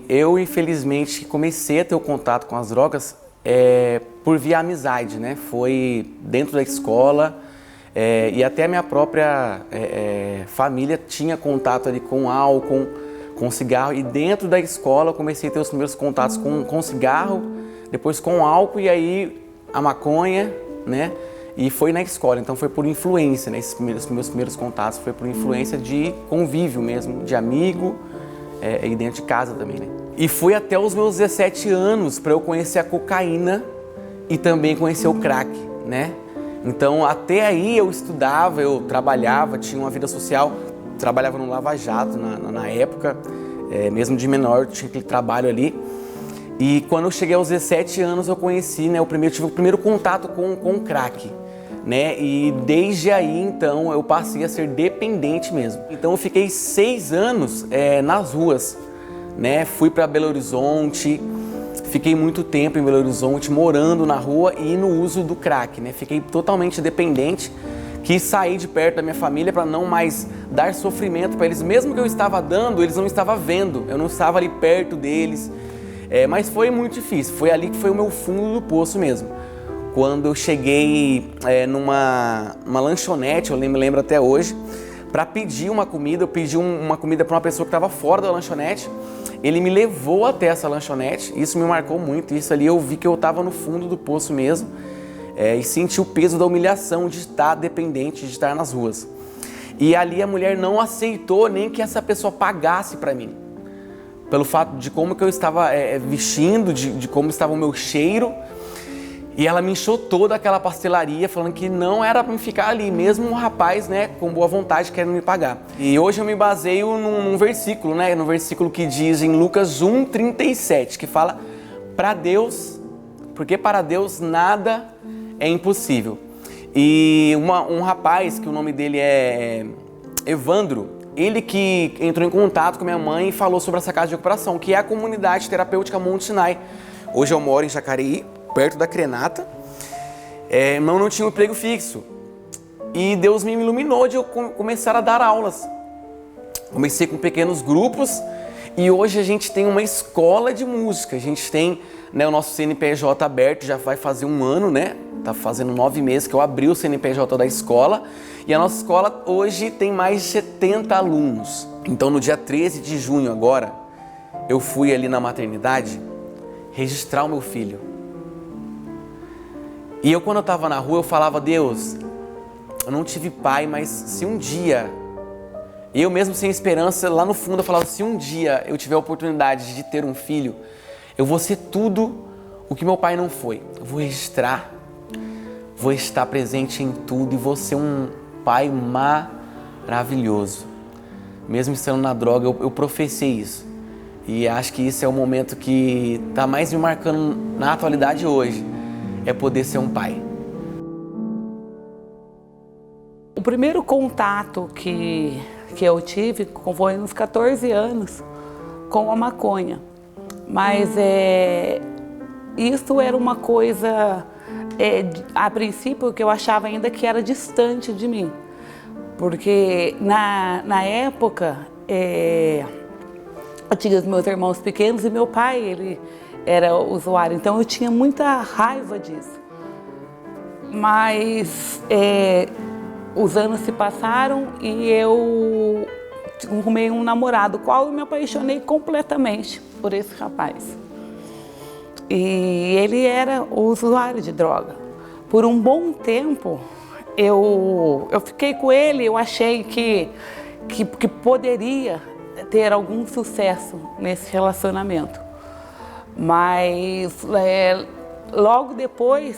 Eu, infelizmente, comecei a ter o contato com as drogas por via amizade, né? Foi dentro da escola e até a minha própria família tinha contato ali com álcool, com cigarro. E dentro da escola eu comecei a ter os primeiros contatos com cigarro, depois com álcool e aí a maconha, né? E foi na escola, então foi por influência, né? Esses meus primeiros contatos foi por influência de convívio mesmo, de amigo, e dentro de casa também, né? E foi até os meus 17 anos para eu conhecer a cocaína e também conhecer o crack, né? Então até aí eu estudava, eu trabalhava, tinha uma vida social, trabalhava no Lava Jato na época, mesmo de menor, tinha aquele trabalho ali. E quando eu cheguei aos 17 anos eu conheci, né, tive o primeiro contato com o crack, né? E desde aí então eu passei a ser dependente mesmo. Então eu fiquei 6 anos nas ruas, né? Fui para Belo Horizonte, fiquei muito tempo em Belo Horizonte morando na rua e no uso do crack, né? Fiquei totalmente dependente, quis sair de perto da minha família para não mais dar sofrimento para eles, mesmo que eu estava dando, eles não estavam vendo, eu não estava ali perto deles. Mas foi muito difícil, foi ali que foi o meu fundo do poço mesmo. Quando eu cheguei numa lanchonete, eu me lembro até hoje, para pedir uma comida, eu pedi uma comida para uma pessoa que estava fora da lanchonete, ele me levou até essa lanchonete, isso me marcou muito, isso ali eu vi que eu estava no fundo do poço mesmo, e senti o peso da humilhação de estar dependente, de estar nas ruas. E ali a mulher não aceitou nem que essa pessoa pagasse para mim, pelo fato de como que eu estava vestindo, de como estava o meu cheiro. E ela me enxotou daquela pastelaria, falando que não era para me ficar ali, mesmo um rapaz, né, com boa vontade, querendo me pagar. E hoje eu me baseio num versículo, né, no versículo que diz em Lucas 1:37, que fala para Deus, porque para Deus nada é impossível. E um rapaz, que o nome dele é Evandro, ele que entrou em contato com minha mãe e falou sobre essa casa de recuperação, que é a comunidade terapêutica Monte Sinai. Hoje eu moro em Jacareí, perto da Crenata, não tinha um emprego fixo. E Deus me iluminou de eu começar a dar aulas. Comecei com pequenos grupos e hoje a gente tem uma escola de música. A gente tem, né, o nosso CNPJ aberto, já vai fazer 1 ano, né? Tá fazendo 9 meses que eu abri o CNPJ da escola. E a nossa escola hoje tem mais de 70 alunos. Então no dia 13 de junho agora, eu fui ali na maternidade registrar o meu filho. E eu, quando eu estava na rua, eu falava: Deus, eu não tive pai, mas se um dia, eu mesmo sem esperança, lá no fundo eu falava: se um dia eu tiver a oportunidade de ter um filho, eu vou ser tudo o que meu pai não foi. Eu vou registrar, vou estar presente em tudo e vou ser um pai maravilhoso. Mesmo estando na droga, eu professei isso. E acho que isso é o momento que está mais me marcando na atualidade hoje. É poder ser um pai. O primeiro contato que eu tive foi nos 14 anos com a maconha. Mas isso era uma coisa, a princípio, que eu achava ainda que era distante de mim. Porque na época, eu tinha os meus irmãos pequenos e meu pai, ele era usuário, então eu tinha muita raiva disso. Mas os anos se passaram e eu arrumei um namorado, qual eu me apaixonei completamente por esse rapaz. E ele era usuário de droga. Por um bom tempo, eu fiquei com ele, eu achei que poderia ter algum sucesso nesse relacionamento. Mas logo depois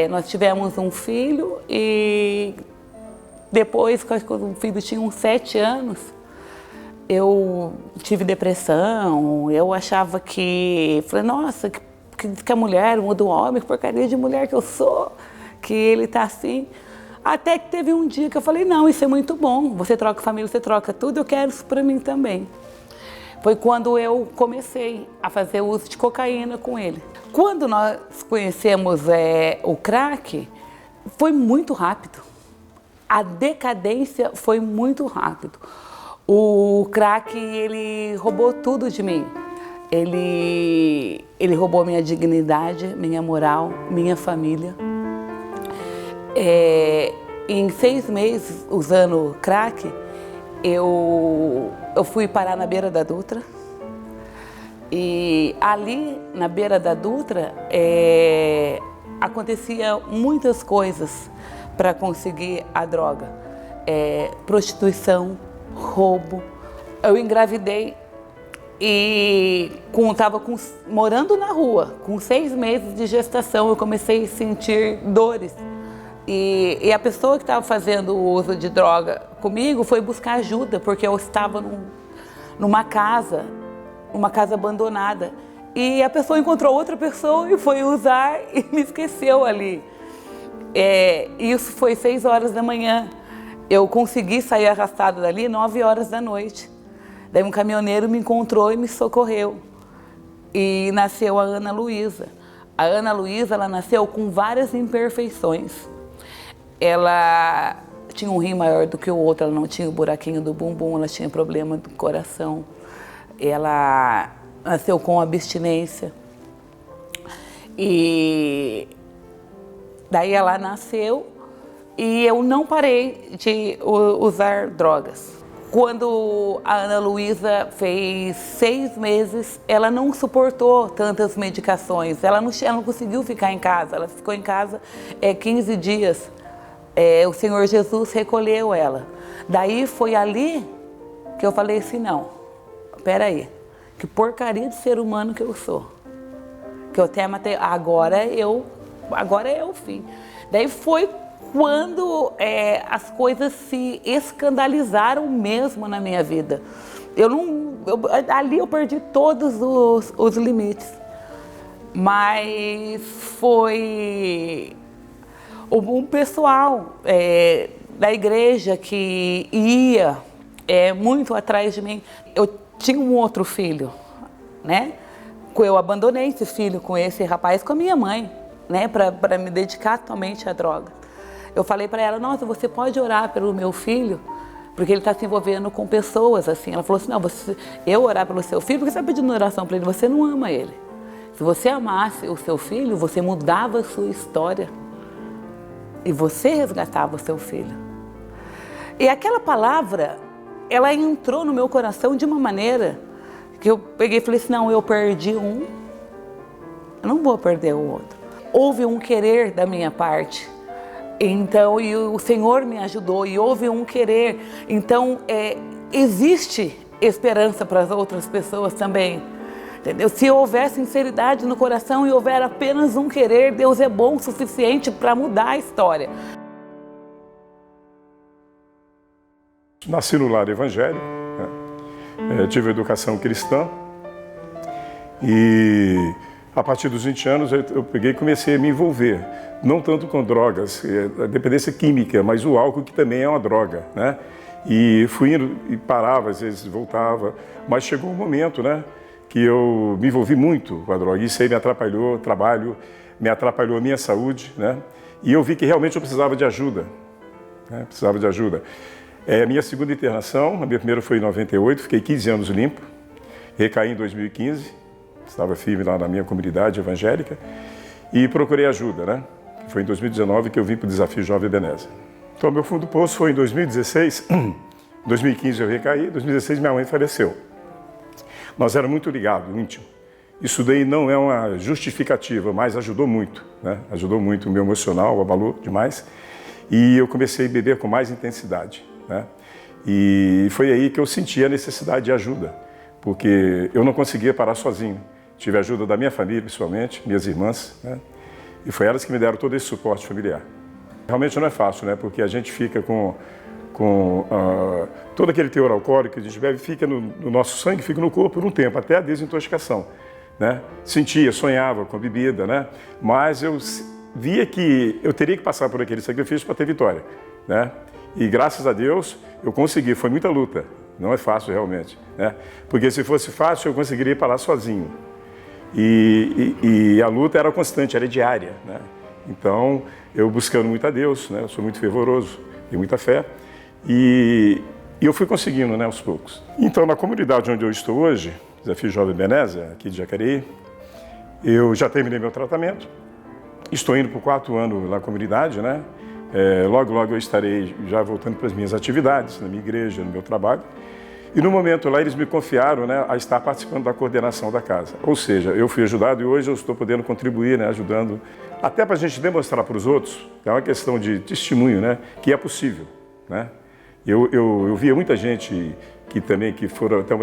nós tivemos um filho e depois, quando o filho tinha uns 7 anos, eu tive depressão, eu achava falei, nossa, que a mulher muda o homem, que porcaria de mulher que eu sou, que ele tá assim. Até que teve um dia que eu falei, não, isso é muito bom, você troca família, você troca tudo, eu quero isso para mim também. Foi quando eu comecei a fazer uso de cocaína com ele. Quando nós conhecemos o crack, foi muito rápido. A decadência foi muito rápido. O crack, ele roubou tudo de mim. Ele roubou minha dignidade, minha moral, minha família. Em 6 meses usando crack, eu fui parar na beira da Dutra. E ali, na beira da Dutra, acontecia muitas coisas para conseguir a droga. Prostituição, roubo. Eu engravidei e estava morando na rua, com 6 meses de gestação, eu comecei a sentir dores. E a pessoa que estava fazendo o uso de droga comigo foi buscar ajuda, porque eu estava numa casa abandonada. E a pessoa encontrou outra pessoa e foi usar e me esqueceu ali. Isso foi 6 horas da manhã. Eu consegui sair arrastada dali 9 horas da noite. Daí um caminhoneiro me encontrou e me socorreu. E nasceu a Ana Luísa. A Ana Luísa, ela nasceu com várias imperfeições. Ela tinha um rim maior do que o outro, ela não tinha o buraquinho do bumbum, ela tinha problema do coração. Ela nasceu com abstinência. E daí ela nasceu e eu não parei de usar drogas. Quando a Ana Luísa fez 6 meses, ela não suportou tantas medicações, ela não conseguiu ficar em casa, ela ficou em casa 15 dias. O Senhor Jesus recolheu ela. Daí foi ali que eu falei assim, não, peraí, que porcaria de ser humano que eu sou. Que eu até matei, agora é o fim. Daí foi quando as coisas se escandalizaram mesmo na minha vida. Ali eu perdi todos os limites. Mas foi um pessoal da igreja que ia muito atrás de mim. Eu tinha um outro filho, né? Eu abandonei esse filho com esse rapaz, com a minha mãe, né? Para me dedicar totalmente à droga. Eu falei para ela, nossa, você pode orar pelo meu filho? Porque ele está se envolvendo com pessoas, assim. Ela falou assim, não, eu orar pelo seu filho, porque você está pedindo oração para ele, você não ama ele. Se você amasse o seu filho, você mudava a sua história. E você resgatava o seu filho. E aquela palavra, ela entrou no meu coração de uma maneira que eu peguei e falei assim, não, eu perdi um, eu não vou perder o outro. Houve um querer da minha parte. Então, e o Senhor me ajudou e houve um querer. Então, existe esperança para as outras pessoas também. Entendeu? Se houver sinceridade no coração e houver apenas um querer, Deus é bom o suficiente para mudar a história. Nasci no lar evangélico, né? Tive educação cristã e a partir dos 20 anos eu peguei e comecei a me envolver, não tanto com drogas, a dependência química, mas o álcool, que também é uma droga, né? E fui indo e parava, às vezes voltava, mas chegou um momento, né, que eu me envolvi muito com a droga. Isso aí me atrapalhou o trabalho, me atrapalhou a minha saúde, né? E eu vi que realmente eu precisava de ajuda, né? Precisava de ajuda. Minha segunda internação, a minha primeira foi em 98, fiquei 15 anos limpo, recaí em 2015, estava firme lá na minha comunidade evangélica e procurei ajuda, né? Foi em 2019 que eu vim para o Desafio Jovem Ebenezer. Então, meu fundo do poço foi em 2016, em 2015 eu recaí, em 2016 minha mãe faleceu. Nós éramos muito ligados, íntimo. Isso daí não é uma justificativa, mas ajudou muito, né? Ajudou muito o meu emocional, abalou demais. E eu comecei a beber com mais intensidade, né? E foi aí que eu senti a necessidade de ajuda, porque eu não conseguia parar sozinho. Tive a ajuda da minha família, principalmente, minhas irmãs, né? E foi elas que me deram todo esse suporte familiar. Realmente não é fácil, né? Porque a gente fica com todo aquele teor alcoólico que a gente bebe, fica no nosso sangue, fica no corpo por um tempo, até a desintoxicação, né? Sentia, sonhava com a bebida, né? Mas eu via que eu teria que passar por aquele sacrifício para ter vitória, né? E graças a Deus eu consegui, foi muita luta, não é fácil realmente, né? Porque se fosse fácil eu conseguiria parar sozinho. E a luta era constante, era diária, né? Então, eu buscando muito a Deus, né? Eu sou muito fervoroso, tenho muita fé. E E eu fui conseguindo, né, aos poucos. Então, na comunidade onde eu estou hoje, Desafio Jovem Benézia, aqui de Jacareí, eu já terminei meu tratamento. Estou indo para o 4º ano na comunidade, né? Logo, logo eu estarei já voltando para as minhas atividades, na minha igreja, no meu trabalho. E no momento lá eles me confiaram, né, a estar participando da coordenação da casa. Ou seja, eu fui ajudado e hoje eu estou podendo contribuir, né, ajudando, até para a gente demonstrar para os outros, é uma questão de testemunho, né, que é possível, né? Eu via muita gente que foram até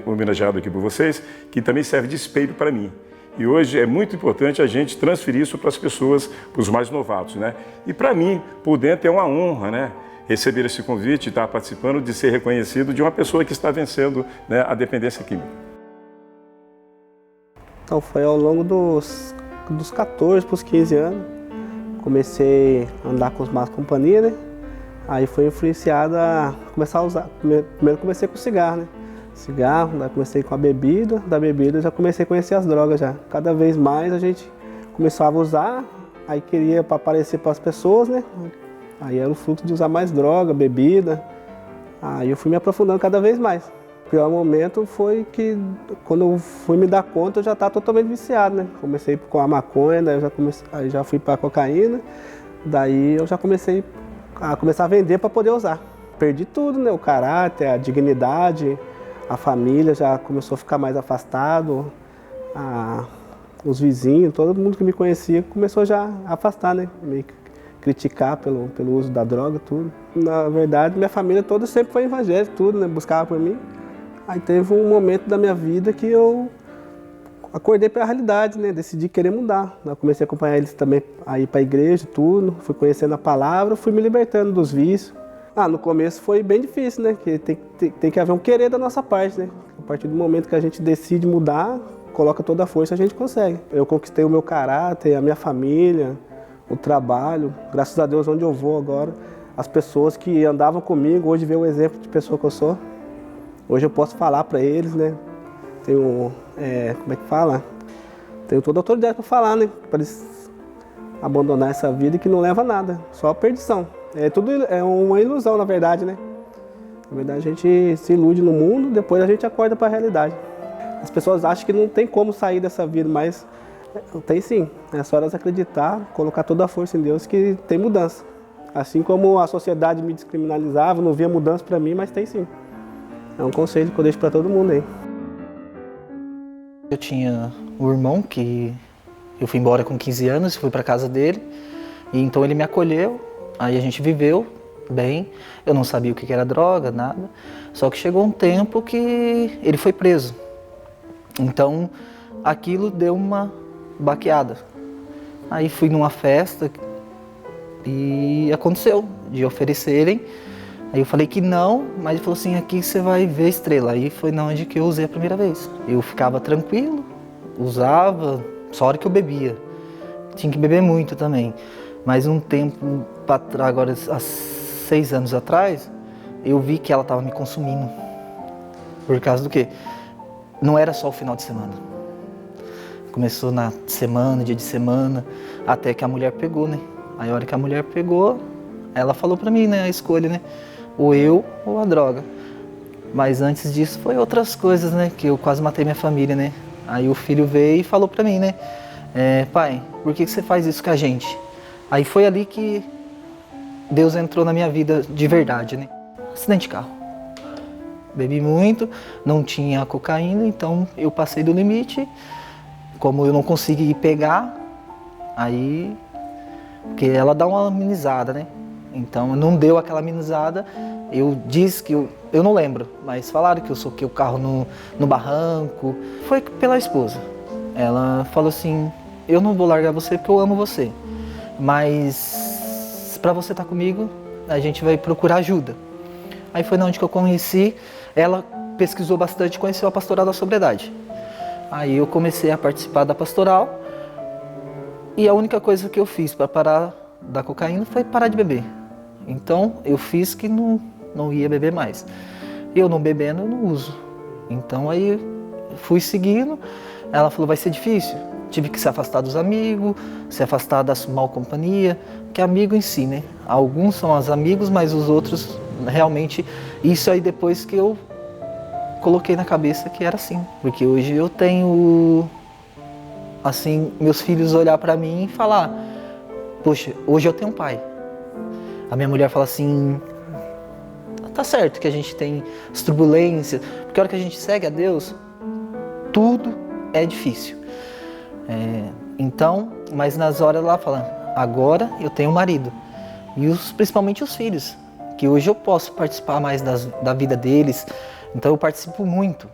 homenageado aqui por vocês, que também serve de espelho para mim. E hoje é muito importante a gente transferir isso para as pessoas, para os mais novatos, né? E para mim, por dentro, é uma honra, né? Receber esse convite e estar participando, de ser reconhecido de uma pessoa que está vencendo, né, a dependência química. Então foi ao longo dos 14 para os 15 anos, comecei a andar com os más companhia, né? Aí foi influenciado a começar a usar. Primeiro comecei com cigarro, né? Cigarro, daí comecei com a bebida, da bebida já comecei a conhecer as drogas já. Cada vez mais a gente começava a usar, aí queria para aparecer para as pessoas, né? Aí era o fluxo de usar mais droga, bebida. Aí eu fui me aprofundando cada vez mais. O pior momento foi que, quando eu fui me dar conta, eu já estava totalmente viciado, né? Comecei com a maconha, daí aí já fui para a cocaína. Daí eu já comecei a vender para poder usar. Perdi tudo, né? O caráter, a dignidade, a família já começou a ficar mais afastado. Os vizinhos, todo mundo que me conhecia começou já a afastar, né? Me criticar pelo uso da droga, tudo. Na verdade, minha família toda sempre foi evangélica, tudo, né? Buscava por mim. Aí teve um momento da minha vida que eu acordei para a realidade, né? Decidi querer mudar. Eu comecei a acompanhar eles também a ir para a igreja, tudo. Fui conhecendo a palavra, fui me libertando dos vícios. No começo foi bem difícil, né? Porque tem que haver um querer da nossa parte, né? A partir do momento que a gente decide mudar, coloca toda a força, a gente consegue. Eu conquistei o meu caráter, a minha família, o trabalho. Graças a Deus, onde eu vou agora, as pessoas que andavam comigo, hoje vê o exemplo de pessoa que eu sou. Hoje eu posso falar para eles, né? Tenho, como é que fala? Tenho toda a autoridade para falar, né? Para eles abandonar essa vida que não leva a nada, só a perdição. Tudo é uma ilusão, na verdade, né? Na verdade, a gente se ilude no mundo, depois a gente acorda para a realidade. As pessoas acham que não tem como sair dessa vida, mas tem sim. É só elas acreditar, colocar toda a força em Deus que tem mudança. Assim como a sociedade me descriminalizava, não via mudança para mim, mas tem sim. É um conselho que eu deixo para todo mundo aí. Eu tinha um irmão que eu fui embora com 15 anos e fui para casa dele. E então ele me acolheu, aí a gente viveu bem. Eu não sabia o que era droga, nada. Só que chegou um tempo que ele foi preso. Então aquilo deu uma baqueada. Aí fui numa festa e aconteceu de oferecerem. Aí eu falei que não, mas ele falou assim, aqui você vai ver estrela. Aí foi na onde que eu usei a primeira vez. Eu ficava tranquilo, usava, só a hora que eu bebia. Tinha que beber muito também. Mas um tempo, agora há 6 anos atrás, eu vi que ela estava me consumindo. Por causa do quê? Não era só o final de semana. Começou na semana, dia de semana, até que a mulher pegou, né? Aí a hora que a mulher pegou, ela falou pra mim, né, a escolha, né? Ou eu ou a droga. Mas antes disso foi outras coisas, né? Que eu quase matei minha família, né? Aí o filho veio e falou pra mim, né? Pai, por que você faz isso com a gente? Aí foi ali que Deus entrou na minha vida de verdade, né? Acidente de carro. Bebi muito, não tinha cocaína, então eu passei do limite. Como eu não consegui pegar, aí... Porque ela dá uma amenizada, né? Então não deu aquela amenizada. Eu disse que eu não lembro, mas falaram que eu soquei o carro no barranco. Foi pela esposa. Ela falou assim, eu não vou largar você porque eu amo você. Mas para você estar comigo, a gente vai procurar ajuda. Aí foi onde que eu conheci. Ela pesquisou bastante e conheceu a Pastoral da Sobriedade. Aí eu comecei a participar da pastoral. E a única coisa que eu fiz para parar da cocaína foi parar de beber. Então eu fiz que não ia beber mais. Eu não bebendo, eu não uso. Então aí fui seguindo. Ela falou, vai ser difícil. Tive que se afastar dos amigos, se afastar da mal companhia, que é amigo em si, né? Alguns são os amigos, mas os outros realmente, isso aí depois que eu coloquei na cabeça que era assim. Porque hoje eu tenho, assim, meus filhos olhar pra mim e falar, poxa, hoje eu tenho um pai. A minha mulher fala assim, tá certo que a gente tem as turbulências, porque a hora que a gente segue a Deus, tudo é difícil. Então, mas nas horas lá falando, agora eu tenho um marido. E principalmente os filhos, que hoje eu posso participar mais da vida deles. Então eu participo muito,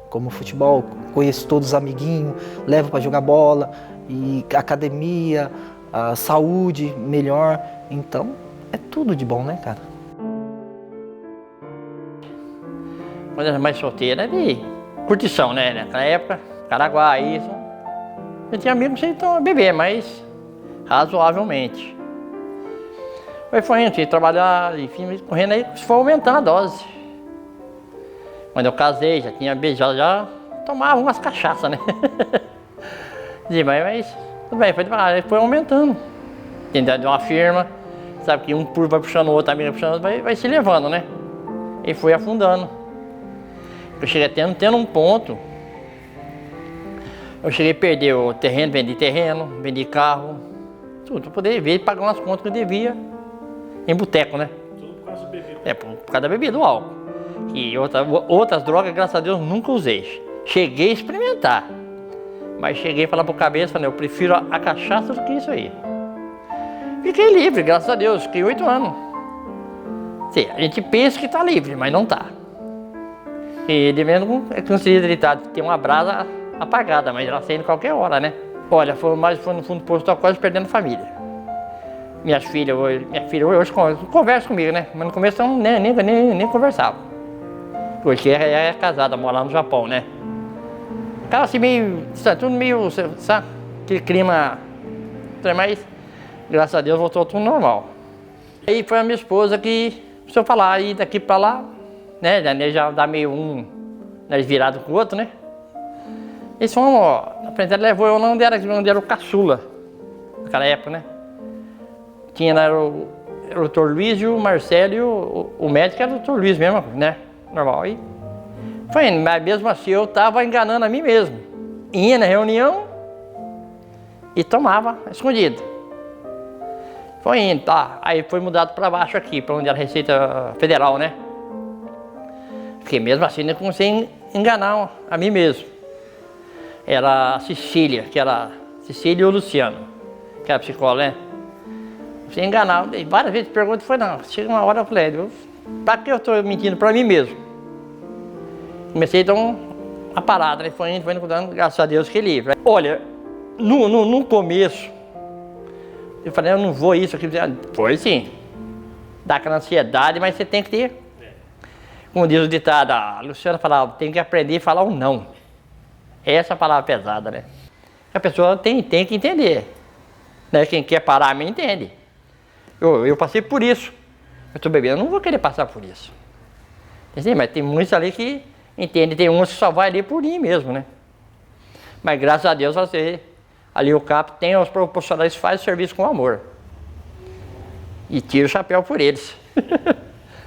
como futebol, conheço todos os amiguinhos, levo para jogar bola, e academia, a saúde melhor. Então é tudo de bom, né, cara? Quando era mais solteira, de curtição, né? Naquela época, Caraguá, isso. Eu tinha amigos sem beber, mas razoavelmente. Foi indo, trabalhar, enfim, correndo aí, foi aumentando a dose. Quando eu casei, já tinha beijado, já tomava umas cachaças, né? Mas tudo bem, foi aumentando. Dentro de uma firma, sabe que um vai puxando o outro, a amiga puxando o outro, vai se levando, né? E foi afundando. Eu cheguei tendo um ponto, eu cheguei a perder o terreno, vendi carro, tudo, para poder ver e pagar umas contas que eu devia em boteco, né? Tudo por causa do bebê. Por causa da bebida, do álcool. E outras drogas, graças a Deus, nunca usei. Cheguei a experimentar, mas cheguei a falar pro cabeça, falei, eu prefiro a cachaça do que isso aí. Fiquei livre, graças a Deus, fiquei 8 anos. Sim, a gente pensa que está livre, mas não está. E devendo é considerado que tem uma brasa apagada, mas ela acende qualquer hora, né? Olha, foi no fundo do posto, quase perdendo família. Minha filha hoje conversa comigo, né? Mas no começo eu nem conversava. Porque ela é casada, mora lá no Japão, né? Ficava assim meio, sabe, tudo meio, sabe? Aquele clima, mas graças a Deus voltou tudo normal. Aí foi a minha esposa que, se eu falar, ir daqui pra lá, né? Já dá meio virado com o outro, né? Eles fomos, ó, na frente ela levou eu onde era o caçula, naquela época, né? Tinha lá o Dr. Luiz e o Marcelo, e o médico era o Dr. Luiz mesmo, né? Normal. Aí foi indo, mas mesmo assim eu tava enganando a mim mesmo. Ia na reunião e tomava escondido. Foi indo, tá. Aí foi mudado para baixo aqui, para onde era a Receita Federal, né? Porque mesmo assim eu comecei a enganar a mim mesmo. Era a Cecília, Cecília e o Luciano, que era psicóloga, né? Você enganar, várias vezes pergunto, foi não. Chega uma hora eu falei, pra que eu estou mentindo pra mim mesmo? Comecei a dar uma parada, né? Foi indo, graças a Deus que livre. Olha, no começo, eu falei, eu não vou isso aqui. Foi sim, dá aquela ansiedade, mas você tem que ter. Como diz o ditado, a Luciana falava, tem que aprender a falar um não. Essa é a palavra pesada, né? A pessoa tem que entender. Né? Quem quer parar, me entende. Eu passei por isso. Eu estou bebendo, eu não vou querer passar por isso. Entendeu? Mas tem muitos ali que entendem, tem uns que só vai ali por mim mesmo, né? Mas graças a Deus, ali o CAP tem os profissionais que fazem serviço com amor. E tira o chapéu por eles.